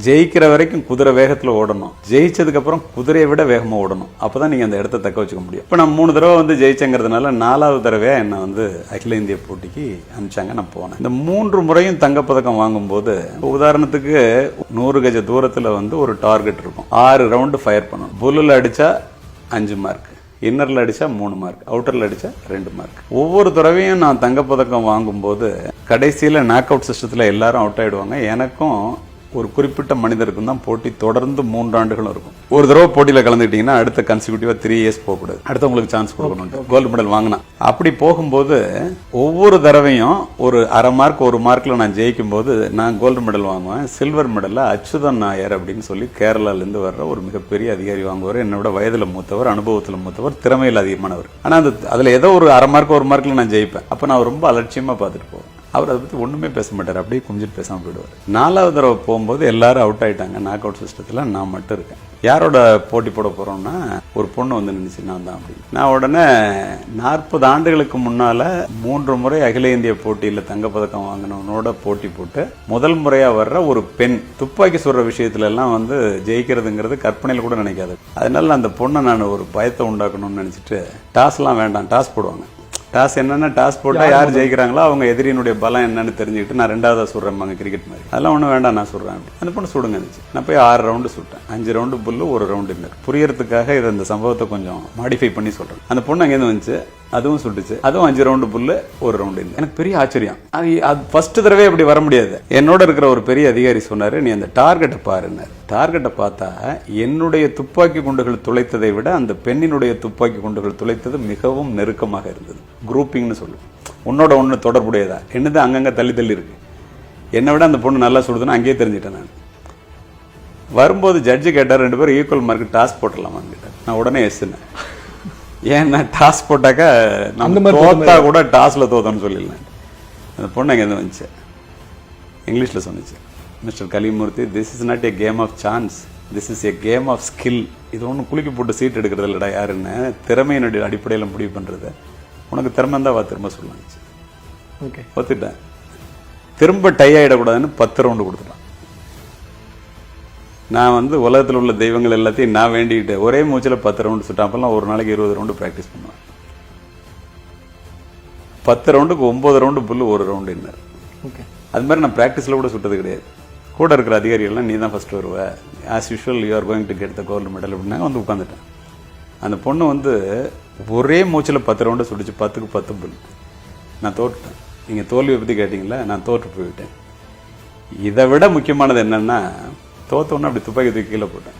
ஜெயிக்கிற வரைக்கும் குதிரை வேகத்துல ஓடணும், ஜெயிச்சதுக்கு அப்புறம் குதிரையை விட வேகமா ஓடணும். அப்பதான் நீங்க அந்த இடத்த தக்க வச்சுக்க முடியும். இப்ப நான் 3 தடவை வந்து ஜெயிச்சங்கிறதுனால 4வது தடவையா என்ன வந்து அகில இந்திய போட்டிக்கு அனுப்பிச்சாங்க. நான் போனேன். இந்த 3 முறையும் தங்கப்பதக்கம் வாங்கும்போது உதாரணத்துக்கு 100 கஜ தூரத்துல வந்து ஒரு டார்கெட் இருக்கும். 6 ரவுண்டு ஃபயர் பண்ணணும். புல்லுல அடிச்சா 5 மார்க், இன்னர்ல அடிச்சா 3 மார்க், அவுட்டர்ல அடிச்சா 2 மார்க். ஒவ்வொரு தடவையும் நான் தங்கப்பதக்கம் வாங்கும்போது கடைசியில நாக் அவுட் சிஸ்டத்துல எல்லாரும் அவுட் ஆயிடுவாங்க. எனக்கும் ஒரு குறிப்பிட்ட மனிதருக்கும் தான் போட்டி தொடர்ந்து 3 ஆண்டுகளும் இருக்கும். ஒரு தடவை போட்டியில கலந்துக்கிட்டீங்கன்னா அடுத்த கன்சிக்யூட்டிவா 3 இயர்ஸ் போகக்கூடாது, அடுத்தவங்களுக்கு சான்ஸ் கொடுக்கணும். கோல்டு மெடல் வாங்கினா அப்படி போகும்போது ஒவ்வொரு தடவையும் ஒரு அரை மார்க் 1 மார்க்ல நான் ஜெயிக்கும் போது நான் கோல்டு மெடல் வாங்குவேன். சில்வர் மெடல்ல அச்சுதன் நாயர் அப்படின்னு சொல்லி கேரளால இருந்து வர்ற ஒரு மிகப்பெரிய அதிகாரி வாங்குவார். என்னோட வயதுல மூத்தவர், அனுபவத்துல மூத்தவர், திறமையில் அதிகமானவர். ஆனா அதுல ஏதோ ஒரு அரை மார்க் 1 மார்க்ல நான் ஜெயிப்பேன். அப்ப நான் ரொம்ப அலட்சியமா பார்த்துட்டு போவேன். அவர் அதை பத்தி ஒண்ணுமே பேச மாட்டார், அப்படியே குமிஞ்சிட்டு பேசாம போயிடுவார். 4வது தடவை போகும்போது எல்லாரும் அவுட் ஆயிட்டாங்க. நாக் அவுட் சிஸ்டத்துல நான் மட்டும் இருக்கேன். யாரோட போட்டி போட போறோம்னா ஒரு பொண்ணு வந்து நினைச்சு நான் தான் அப்படி. நான் உடனே 40 ஆண்டுகளுக்கு முன்னால 3 முறை அகில இந்திய போட்டியில தங்கப்பதக்கம் வாங்கினவனோட போட்டி போட்டு முதல் முறையா வர்ற ஒரு பெண் துப்பாக்கி சுடுற விஷயத்துல எல்லாம் வந்து ஜெயிக்கிறதுங்கிறது கற்பனையில கூட நினைக்காது. அதனால அந்த பொண்ணை நான் ஒரு பயத்தை உண்டாக்கணும்னு நினைச்சிட்டு டாஸ் எல்லாம் வேண்டாம், டாஸ் போடுவாங்க. டாஸ் என்னன்னா டாஸ் போட்டா யார் ஜெயிக்கிறாங்களோ அவங்க எதிரியினுடைய பலம் என்னன்னு தெரிஞ்சுக்கிட்டு நான் 2வதா சுடுறேன் கிரிக்கெட் மாதிரி. அதெல்லாம் ஒன்றும் வேண்டாம், நான் சுடுறேன். அந்த பொண்ணு சுடுங்க இருந்துச்சு. நான் போய் 6 ரவுண்டு சுட்டேன். 5 ரவுண்டு புல்லு, 1 ரவுண்டு இன்னர். புரியறதுக்காக இதை இந்த சம்பவத்தை கொஞ்சம் மாடிஃபை பண்ணி சொல்றேன். அந்த பொண்ணு அங்கேருந்து வந்துச்சு, அதுவும் சுட்டுச்சு. அதுவும் 5 ரவுண்டு புல்லு, 1 ரவுண்டு இன்னர். எனக்கு பெரிய ஆச்சரியம். அது ஃபர்ஸ்ட் தடவை அப்படி வர முடியாது. என்னோட இருக்கிற ஒரு பெரிய அதிகாரி சொன்னாரு, நீ அந்த டார்கெட்டை பாருன்னாரு. டார்கெட்டை பார்த்தா என்னுடைய துப்பாக்கி குண்டுகள் துளைத்ததை விட அந்த பெண்ணினுடைய துப்பாக்கி குண்டுகள் துளைத்தது மிகவும் நெருக்கமாக இருந்தது. குரூப்பிங்னு சொல்லுவோம். உன்னோட ஒன்று தொடர்புடையதா என்னது அங்கங்க தள்ளி தள்ளி இருக்கு. என்னை விட அந்த பொண்ணு நல்லா சுடுதுன்னு அங்கேயே தெரிஞ்சிட்டேன். நான் வரும்போது ஜட்ஜு கேட்டார், 2 பேரும் ஈக்குவல் மார்க் டாஸ் போட்டலாமான்னு கேட்டார். நான் உடனே எஸ்ன்னு. ஏன்னா டாஸ் போட்டாக்கா நம்ம தோத்தா கூட டாஸ்ல தோத்தோன்னு சொல்லிடலாம். அந்த பொண்ணு அங்கேருந்து வந்துச்சு, இங்கிலீஷ்ல சொன்னிச்சு, mister Kalimurthy, this is not a game of chance, this is a game of skill. இது ஒன்றும் குலுக்கி போட்டு சீட் எடுக்கிறது இல்லடா, யாருன்னு திறமையினுடைய அடிப்படையில் முடிவு பண்றது. உனக்கு திறமை தான் திரும்ப சொல்லலாச்சு. ஓகே, ஒத்துட்டேன். திரும்ப டை ஆகிடக்கூடாதுன்னு 10 ரவுண்டு கொடுத்துட்டான். நான் வந்து உலகத்தில் உள்ள தெய்வங்கள் எல்லாத்தையும் நான் வேண்டிக்கிட்டு ஒரே மூச்சில் 10 ரவுண்டு சுட்டேன். அப்பெல்லாம் ஒரு நாளைக்கு 20 ரவுண்டு ப்ராக்டிஸ் பண்ணுவேன். 10 ரவுண்டுக்கு 9 ரவுண்டு புல்லு, 1 ரவுண்டு இன்னர். ஓகே, அது மாதிரி நான் ப்ராக்டிஸில் கூட சுட்டது கிடையாது. கூட இருக்கிற அதிகாரிகள்லாம் நீ தான் ஃபர்ஸ்ட் வருவ, as usual you are going to get the gold medal அப்படின்னாங்க. வந்து உட்காந்துட்டேன். அந்த பொண்ணு வந்து ஒரே மூச்சில் 10 ரவுண்டு சுடிச்சு, 10க்கு 10 புல். நான் தோற்றுட்டேன். நீங்கள் தோல்வியை பற்றி கேட்டிங்களா, நான் தோற்று போய்விட்டேன். இதை விட முக்கியமானது என்னன்னா, தோத்தோன்னு அப்படி துப்பாக்கி தூக்கி கீழே போட்டேன்.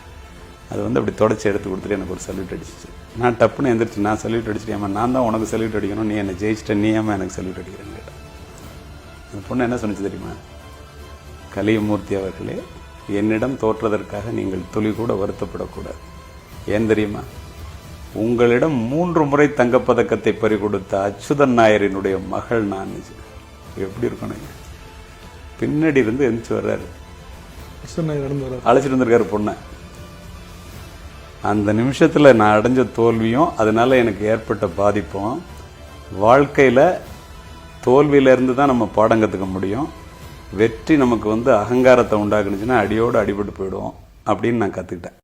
அது வந்து அப்படி தொடச்சி எடுத்து கொடுத்துட்டு எனக்கு ஒரு சல்யூட் அடிச்சிச்சு. நான் டப்புன்னு எந்திரிச்சு நான் சல்யூட் அடிச்சிட்டேன். நான் தான் உனக்கு சல்யூட் அடிக்கணும், நீ என்னை ஜெயிச்சிட்ட, நீ ஏமா எனக்கு சல்யூட் அடிக்கிறேன்னு கேட்டேன். அந்த பொண்ணு என்ன சொன்னிச்சு தெரியுமா? கலிமூர்த்தி அவர்களே, என்னிடம் தோற்றதற்காக நீங்கள் துளி கூட வருத்தப்படக்கூடாது. ஏன் தெரியுமா? உங்களிடம் 3 முறை தங்கப்பதக்கத்தை பறிகொடுத்த அச்சுதன் நாயரினுடைய மகள் நான். எப்படி இருக்கணும்? பின்னாடி இருந்து எந்திரிச்சு வர்றாரு, அழைச்சிட்டு வந்திருக்காரு பொண்ணை. அந்த நிமிஷத்துல நான் அடைஞ்ச தோல்வியும் அதனால எனக்கு ஏற்பட்ட பாதிப்பும், வாழ்க்கையில தோல்வியில இருந்து தான் நம்ம பாடம் கத்துக்க முடியும். வெற்றி நமக்கு வந்து அகங்காரத்தை உண்டாக்குனுச்சுன்னா அடியோடு அடிபட்டு போயிடுவோம் அப்படின்னு நான் கத்துக்கிட்டேன்.